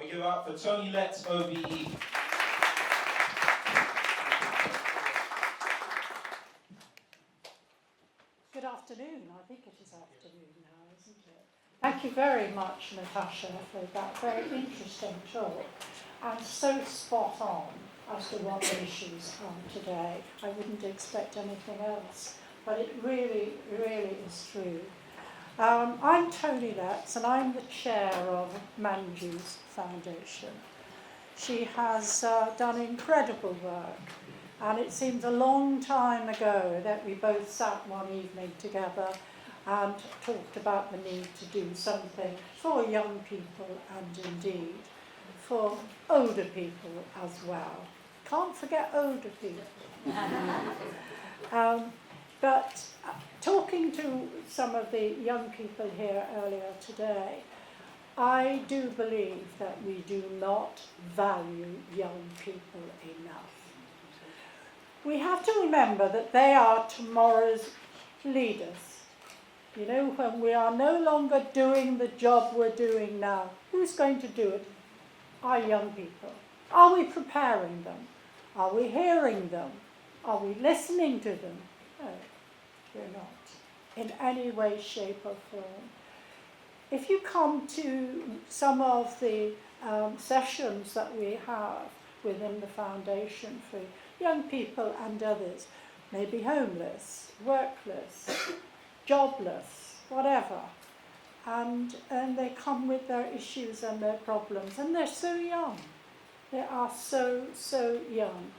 we give up for Tony Letts, OBE. Good afternoon. I think it is afternoon now, isn't it? Thank you very much, Natasha, for that very interesting talk, and so spot on as to what the issues are today. I wouldn't expect anything else, but it really, really is true. I'm Tony Letts, and I'm the chair of Manju's Foundation. She has done incredible work, and it seems a long time ago that we both sat one evening together and talked about the need to do something for young people and indeed for older people as well. Can't forget older people. But talking to some of the young people here earlier today, I do believe that we do not value young people enough. We have to remember that they are tomorrow's leaders. You know, when we are no longer doing the job we're doing now, who's going to do it? Our young people. Are we preparing them? Are we hearing them? Are we listening to them? No, we're not, in any way, shape or form. If you come to some of the sessions that we have within the foundation for young people and others, maybe homeless, workless, jobless, whatever, and they come with their issues and their problems, and they're so young. They are so young.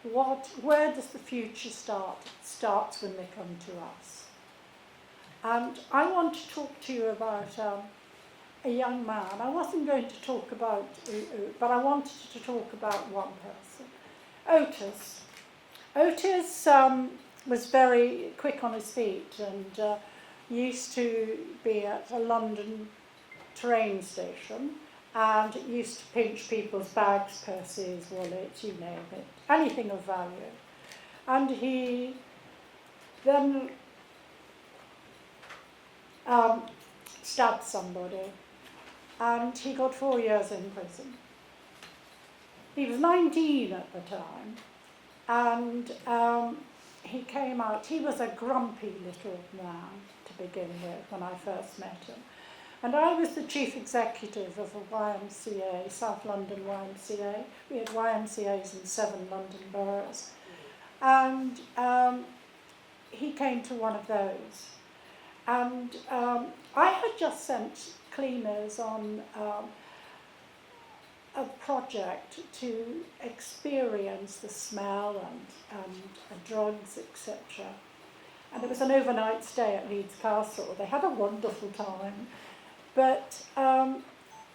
Where does the future start? It starts when they come to us. And I want to talk to you about a young man. I wasn't going to talk about, but I wanted to talk about one person. Otis. Otis was very quick on his feet and used to be at a London train station and used to pinch people's bags, purses, wallets, you name it, anything of value. And he then stabbed somebody, and he got 4 years in prison. He was 19 at the time, and he came out. He was a grumpy little man to begin with when I first met him. And I was the chief executive of a YMCA, South London YMCA. We had YMCAs in 7 London boroughs. And he came to one of those. And I had just sent cleaners on a project to experience the smell and drugs, etc. And it was an overnight stay at Leeds Castle. They had a wonderful time. But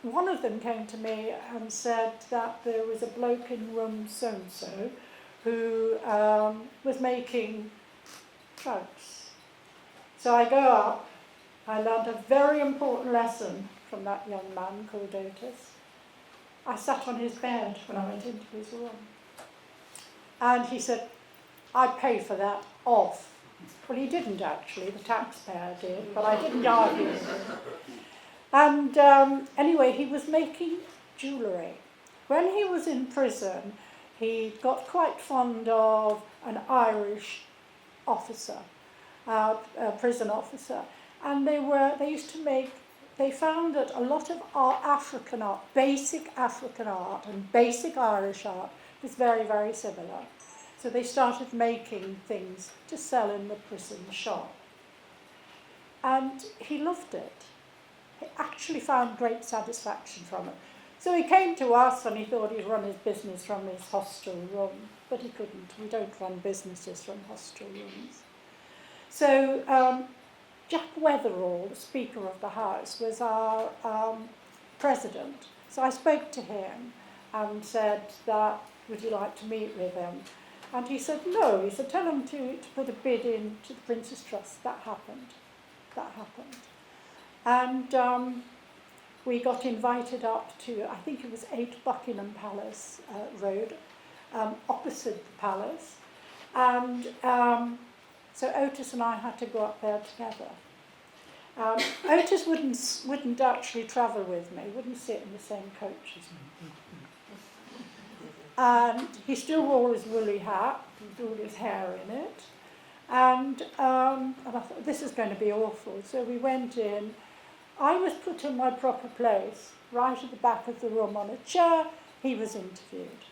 one of them came to me and said that there was a bloke in room so-and-so who was making drugs. So I go up. I learned a very important lesson from that young man called Otis. I sat on his bed when I went into his room. And he said, I pay for that off. Well, he didn't actually, the taxpayer did, but I didn't argue with him. And anyway, he was making jewellery. When he was in prison, he got quite fond of an Irish officer, a prison officer. And they found that a lot of our African art, basic African art and basic Irish art was very, very similar. So they started making things to sell in the prison shop. And he loved it. He actually found great satisfaction from it. So he came to us and he thought he'd run his business from his hostel room, but he couldn't. We don't run businesses from hostel rooms. So Jack Weatherall, the Speaker of the House, was our president. So I spoke to him and said that, would you like to meet with him? And he said, no. He said, tell him to put a bid in to the Prince's Trust. That happened. And we got invited up to, I think it was 8 Buckingham Palace Road, opposite the palace. And so Otis and I had to go up there together. Otis wouldn't actually travel with me, wouldn't sit in the same coach as me. And he still wore his woolly hat with all his hair in it. And I thought, this is going to be awful. So we went in. I was put in my proper place, right at the back of the room on a chair. He was interviewed.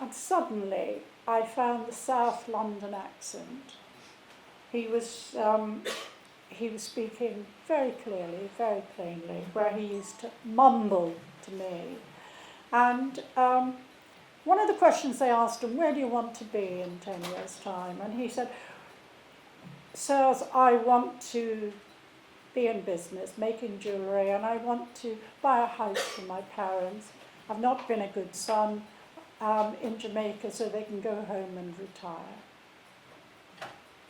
And suddenly, I found the South London accent. He was speaking very clearly, very plainly, where he used to mumble to me. And one of the questions they asked him, where do you want to be in 10 years' time? And he said, sirs, I want to be in business, making jewellery, and I want to buy a house for my parents. I've not been a good son in Jamaica, so they can go home and retire.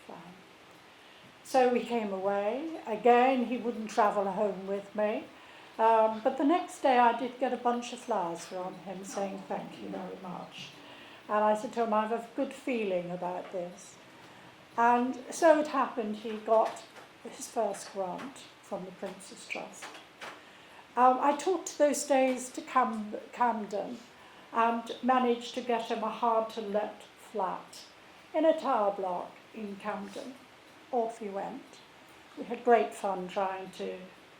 Fine. So we came away. Again, he wouldn't travel home with me. But the next day I did get a bunch of flowers from him saying thank you very much. And I said to him, I have a good feeling about this. And so it happened, he got his first grant from the Prince's Trust. I talked those days to Camden and managed to get him a hard-to-let flat in a tower block in Camden. Off he went. We had great fun trying to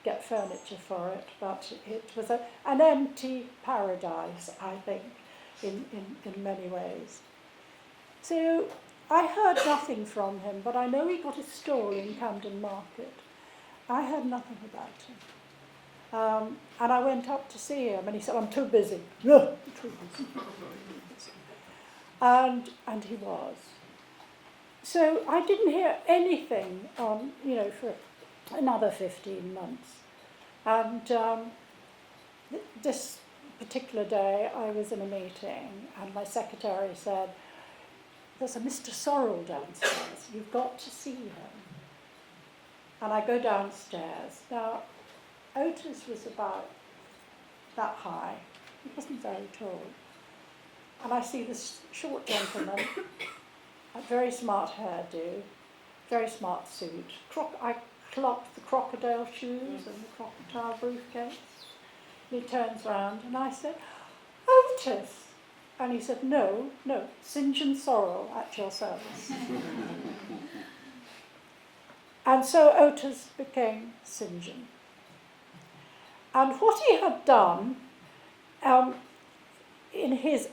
get furniture for it, but it was an empty paradise, I think, in many ways. So I heard nothing from him, but I know he got a stall in Camden Market. I heard nothing about him. And I went up to see him, and he said, I'm too busy. No, too busy. And he was. So I didn't hear anything for another 15 months. And this particular day, I was in a meeting, and my secretary said, there's a Mr. Sorrell downstairs. You've got to see him. And I go downstairs. Now, Otis was about that high. He wasn't very tall. And I see this short gentleman, a very smart hairdo, very smart suit. I clocked the crocodile shoes and the crocodile briefcase. He turns round and I said, Otis. And he said, no, St. John Sorrell at your service. And so Otis became St. John. And what he had done in his,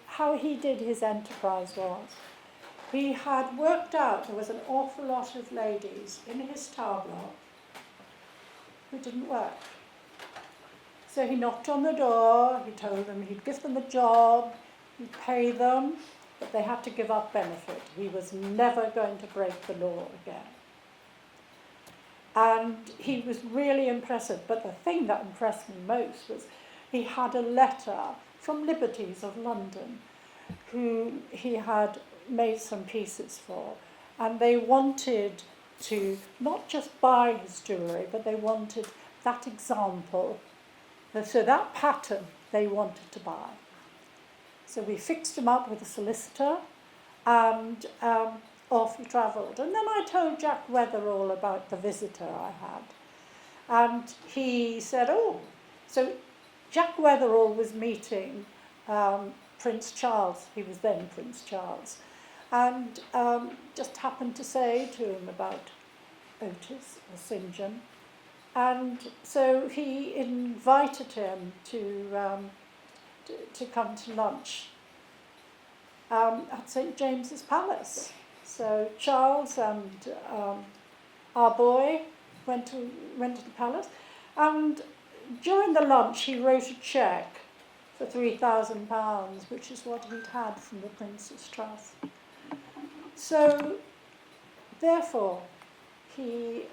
how he did his enterprise was, he had worked out there was an awful lot of ladies in his tower block who didn't work. So he knocked on the door, he told them he'd give them a job, he'd pay them, but they had to give up benefit. He was never going to break the law again. And he was really impressive, but the thing that impressed me most was he had a letter from Liberties of London, who he had made some pieces for, and they wanted to not just buy his jewellery, but they wanted that example. So that pattern they wanted to buy. So we fixed him up with a solicitor, and off he travelled. And then I told Jack Weatherall about the visitor I had. And he said, so Jack Weatherall was meeting Prince Charles. He was then Prince Charles. And just happened to say to him about Otis or St. John. And so he invited him to come to lunch at St. James's Palace. So Charles and our boy went to the palace, and during the lunch he wrote a cheque for £3,000, which is what he'd had from the Prince's Trust. So therefore he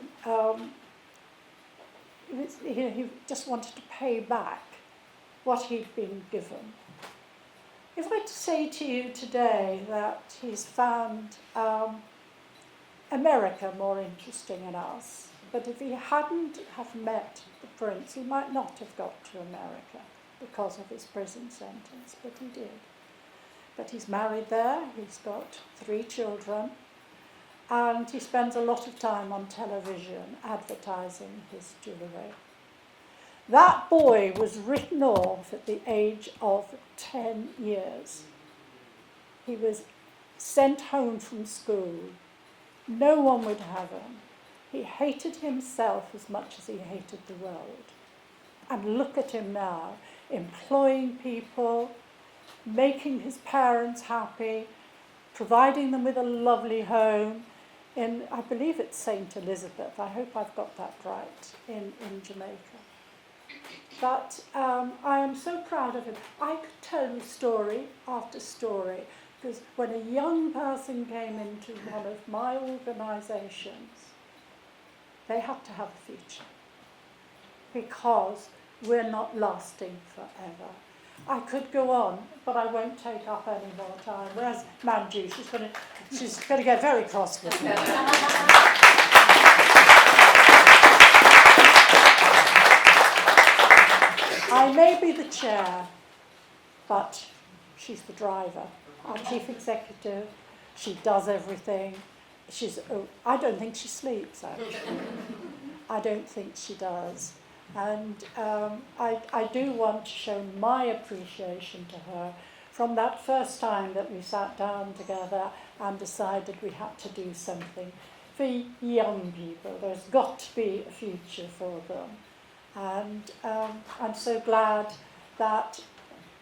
just wanted to pay back what he'd been given. If I say to you today that he's found America more interesting than us, but if he hadn't have met the Prince, he might not have got to America because of his prison sentence, but he did. But he's married there, he's got 3 children, and he spends a lot of time on television advertising his jewellery. That boy was written off at the age of 10 years. He was sent home from school. No one would have him. He hated himself as much as he hated the world. And look at him now, employing people, making his parents happy, providing them with a lovely home in, I believe it's St. Elizabeth, I hope I've got that right, in Jamaica. But I am so proud of him. I could tell you story after story, because when a young person came into one of my organisations, they had to have a future, because we're not lasting forever. I could go on, but I won't take up any more time. Where's Manju? She's going to get very cross with me. I may be the chair, but she's the driver, our chief executive. She does everything. I don't think she sleeps, actually. I don't think she does. And I do want to show my appreciation to her from that first time that we sat down together and decided we had to do something for young people. There's got to be a future for them. And I'm so glad that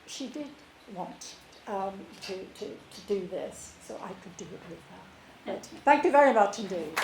she did want to do this, so I could do it with her. But thank you very much indeed.